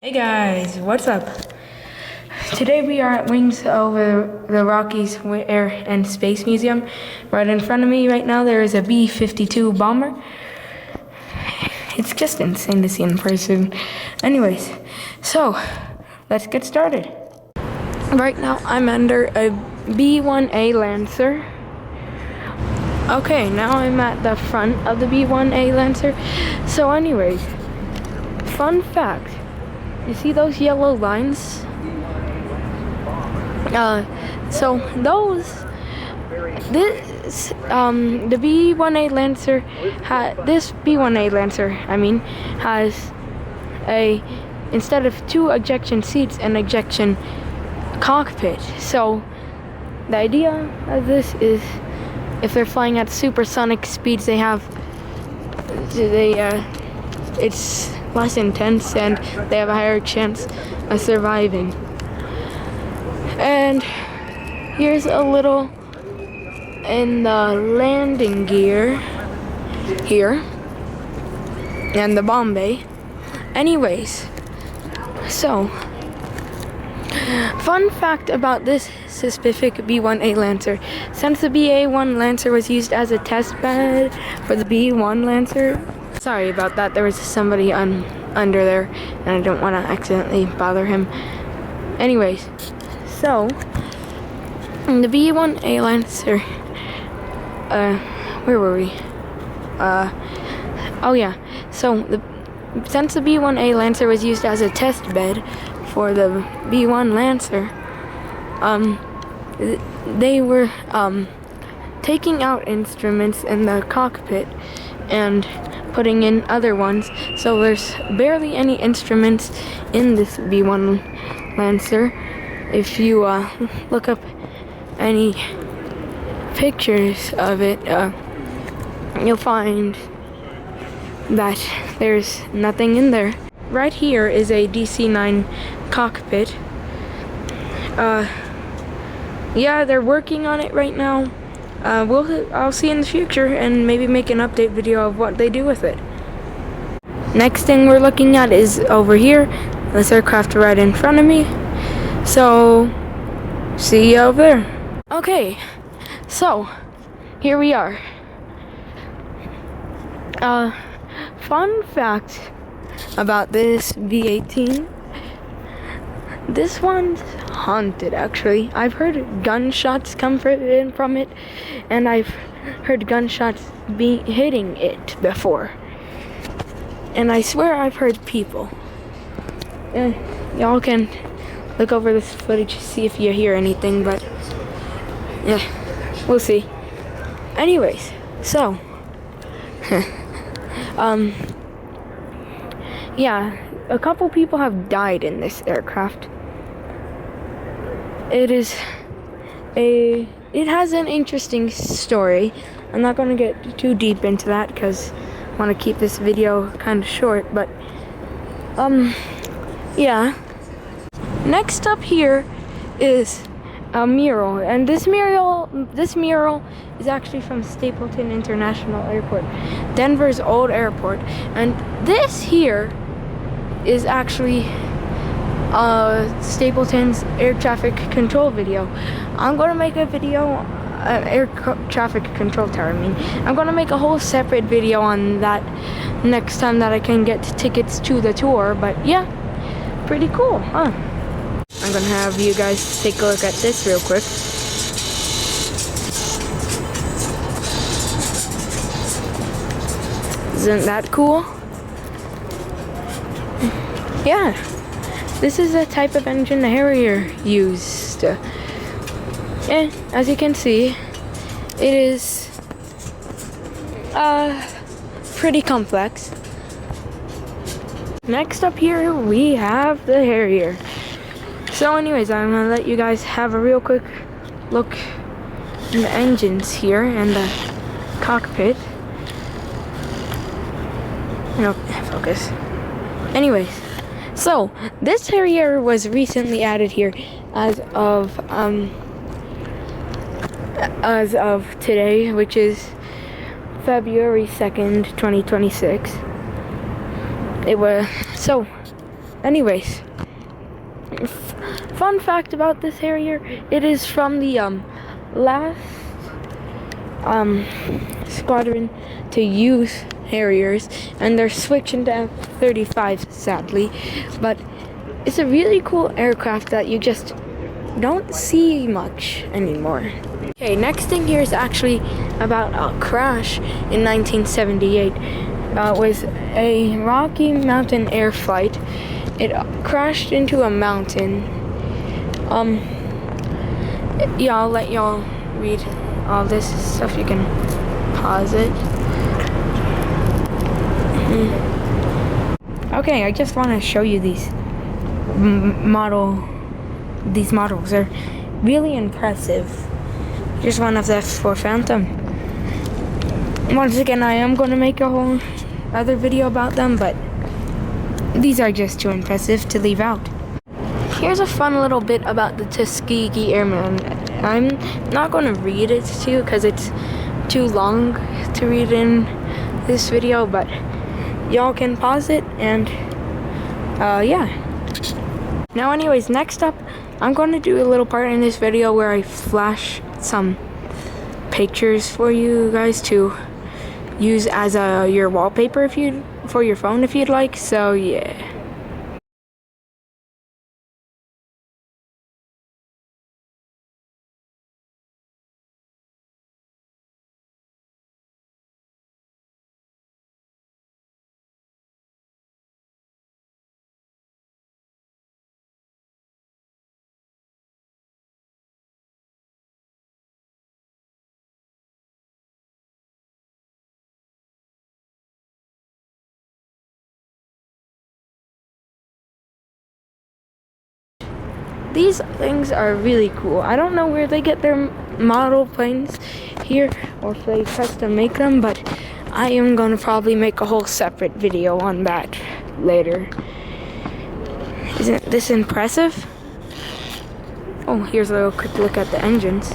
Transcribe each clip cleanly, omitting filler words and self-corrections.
Hey guys, what's up? Today we are at Wings over the Rockies Air and Space Museum. Right in front of me right now there is a B-52 bomber. It's just insane to see in person. Anyways, so let's get started. Right now I'm under a B-1A Lancer. Okay, now I'm at the front of the B-1A Lancer. So anyways, fun fact. You see those yellow lines? The B-1A Lancer, this B-1A Lancer, has instead of two ejection seats, an ejection cockpit. So the idea of this is, if they're flying at supersonic speeds, it's less intense and they have a higher chance of surviving. And here's a little in the landing gear here and the bomb bay. Anyways, so fun fact about this specific B-1A Lancer: since the B-A-1 Lancer was used as a test bed for the B-1 Lancer. Sorry about that, there was somebody under there and I don't want to accidentally bother him. Anyways, so the B-1A Lancer, where were we? Oh yeah, so since the B-1A Lancer was used as a test bed for the B-1 Lancer, they were taking out instruments in the cockpit and putting in other ones, so there's barely any instruments in this B-1 Lancer. If you look up any pictures of it, you'll find that there's nothing in there. Right here is a DC-9 cockpit. Yeah, they're working on it right now. I'll see in the future and maybe make an update video of what they do with it. Next thing we're looking at is over here, this aircraft right in front of me. So, see you over there. Okay, so here we are. Fun fact about this B-18. This one's haunted, actually. I've heard gunshots come from it, and I've heard gunshots hitting it before. And I swear I've heard people. Y'all can look over this footage, see if you hear anything, but yeah, we'll see. Anyways, so yeah, a couple people have died in this aircraft. It has an interesting story. I'm not going to get too deep into that because I want to keep this video kind of short, but yeah. Next up here is a mural, and this mural is actually from Stapleton International Airport, Denver's old airport, and this here is actually Stapleton's air traffic control video. I'm going to make a video, air traffic control tower, I'm going to make a whole separate video on that next time that I can get tickets to the tour, but yeah, pretty cool, huh? I'm going to have you guys take a look at this real quick. Isn't that cool? Yeah, this is a type of engine the Harrier used. Yeah, as you can see, it is pretty complex. Next up here, we have the Harrier. So anyways, I'm gonna let you guys have a real quick look in the engines here and the cockpit. No, focus. Anyways, so this Harrier was recently added here as of today, which is February 2nd, 2026. It was so Anyways, fun fact about this Harrier, it is from the last squadron to use Harriers, and they're switching to F-35 sadly, but it's a really cool aircraft that you just don't see much anymore. Okay, next thing here is actually about a crash in 1978. It was a Rocky Mountain air flight. It crashed into a mountain. Yeah, I'll let y'all read all this stuff. You can pause it. Okay, I just want to show you these models. They're really impressive. Here's one of the F4 Phantom. Once again, I am going to make a whole other video about them, but these are just too impressive to leave out. Here's a fun little bit about the Tuskegee Airman. I'm not going to read it to you because it's too long to read in this video, but y'all can pause it and yeah. Now anyways, next up, I'm going to do a little part in this video where I flash some pictures for you guys to use as your wallpaper for your phone if you'd like. So yeah. These things are really cool. I don't know where they get their model planes here or if they custom make them, but I am going to probably make a whole separate video on that later. Isn't this impressive? Oh, here's a little quick look at the engines.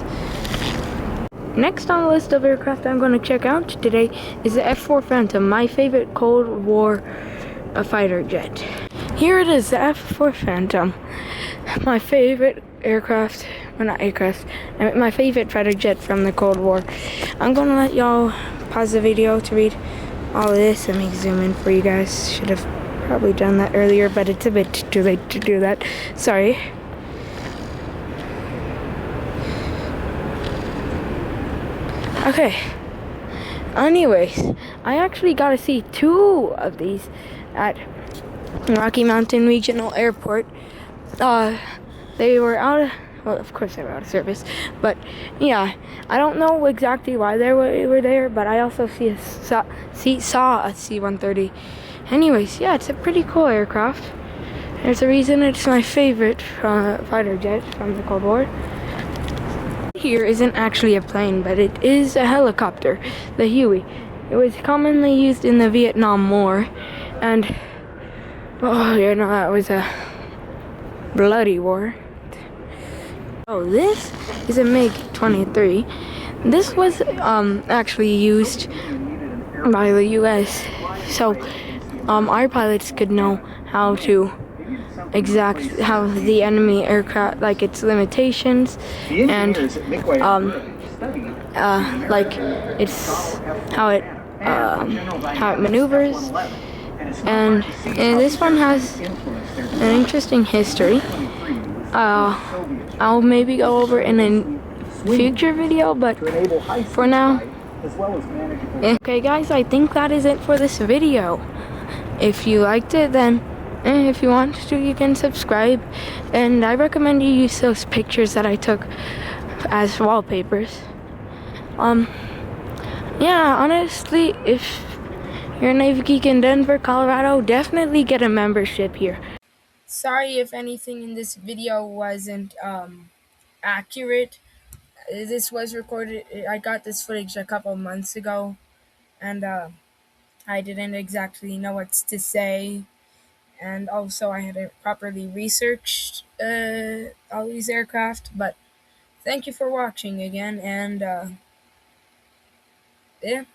Next on the list of aircraft I'm going to check out today is the F4 Phantom, my favorite Cold War fighter jet. Here it is, the F4 Phantom. My favorite aircraft, well not aircraft, my favorite fighter jet from the Cold War. I'm going to let y'all pause the video to read all of this. Let me zoom in for you guys. Should have probably done that earlier, but it's a bit too late to do that. Sorry. Okay. Anyways, I actually got to see 2 of these at Rocky Mountain Regional Airport. They were well, of course they were out of service, but yeah, I don't know exactly why they were there, but I also saw a C-130. Anyways, yeah, it's a pretty cool aircraft. There's a reason it's my favorite fighter jet from the Cold War. Here isn't actually a plane, but it is a helicopter, the Huey. It was commonly used in the Vietnam War, and oh, you know, that was a bloody war. Oh, this is a MiG-23. This was actually used by the U.S. so our pilots could know how to how the enemy aircraft, like its limitations, and like it's how it maneuvers. And this one has an interesting history. I'll maybe go over in a future video, but for now, okay guys, I think that is it for this video. If you liked it, then if you want to, you can subscribe, and I recommend you use those pictures that I took as wallpapers. Yeah, honestly, if you're a Navy Geek in Denver, Colorado, definitely get a membership here. Sorry if anything in this video wasn't accurate. This was recorded, I got this footage a couple months ago, and I didn't exactly know what to say, and also I hadn't properly researched all these aircraft, but thank you for watching again, and yeah.